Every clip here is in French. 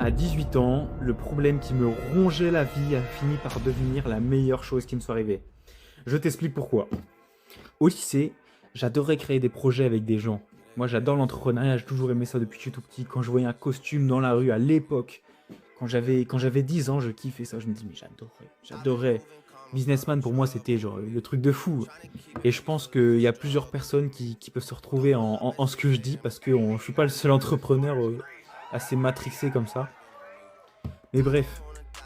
À 18 ans, le problème qui me rongeait la vie a fini par devenir la meilleure chose qui me soit arrivée. Je t'explique pourquoi. Au lycée, j'adorais créer des projets avec des gens. Moi, j'adore l'entrepreneuriat, j'ai toujours aimé ça depuis que je suis tout petit. Quand je voyais un costume dans la rue à l'époque, quand j'avais 10 ans, je kiffais ça. Je me dis, mais j'adorais. Businessman, pour moi, c'était genre le truc de fou. Et je pense qu'il y a plusieurs personnes qui peuvent se retrouver en ce que je dis parce que je suis pas le seul entrepreneur assez matrixé comme ça. Mais bref,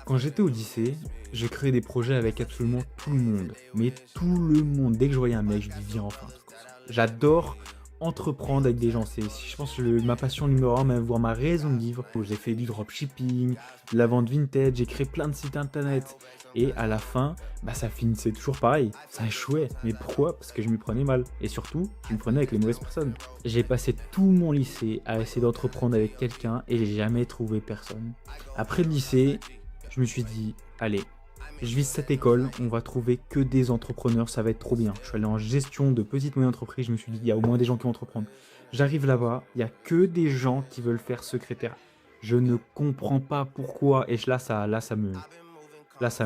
quand j'étais au lycée, j'ai créé des projets avec absolument tout le monde. Mais tout le monde. Dès que je voyais un mec, je dis viens enfin. J'adore entreprendre avec des gens. Je pense, ma passion numéro un, même voire ma raison de vivre. J'ai fait du dropshipping, de la vente vintage, j'ai créé plein de sites internet. Et à la fin, bah, ça finissait toujours pareil. Ça échouait. Mais pourquoi? Parce que je m'y prenais mal. Et surtout, je m'y prenais avec les mauvaises personnes. J'ai passé tout mon lycée à essayer d'entreprendre avec quelqu'un et j'ai jamais trouvé personne. Après le lycée, je me suis dit, allez, je vise cette école, on va trouver que des entrepreneurs, ça va être trop bien. Je suis allé en gestion de petites et moyennes entreprises, je me suis dit, il y a au moins des gens qui vont entreprendre. J'arrive là-bas, il n'y a que des gens qui veulent faire secrétaire. Je ne comprends pas pourquoi. Et ça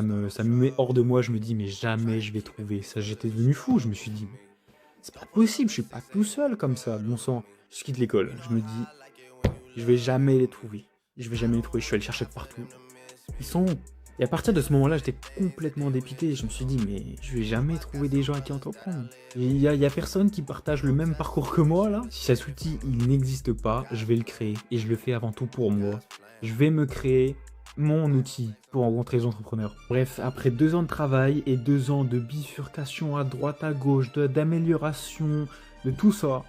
me met hors de moi. Je me dis, mais jamais je vais trouver ça. J'étais devenu fou. Je me suis dit, c'est pas possible, je suis pas tout seul comme ça. Bon sang, je quitte l'école. Je me dis, je vais jamais les trouver. Je vais jamais les trouver. Je suis allé chercher partout. Ils sont où? Et à partir de ce moment-là, j'étais complètement dépité. Je me suis dit, mais je vais jamais trouver des gens à qui entreprendre. Il y a personne qui partage le même parcours que moi, là. Si cet outil, il n'existe pas, je vais le créer. Et je le fais avant tout pour moi. Je vais me créer mon outil pour rencontrer les entrepreneurs. Bref, après 2 ans de travail et 2 ans de bifurcation à droite, à gauche, d'amélioration, de tout ça,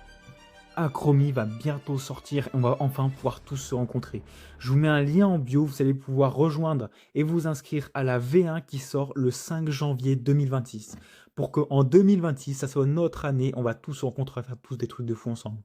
Acromy va bientôt sortir et on va enfin pouvoir tous se rencontrer. Je vous mets un lien en bio, vous allez pouvoir rejoindre et vous inscrire à la V1 qui sort le 5 janvier 2026. Pour qu'en 2026, ça soit notre année, on va tous se rencontrer, faire tous des trucs de fou ensemble.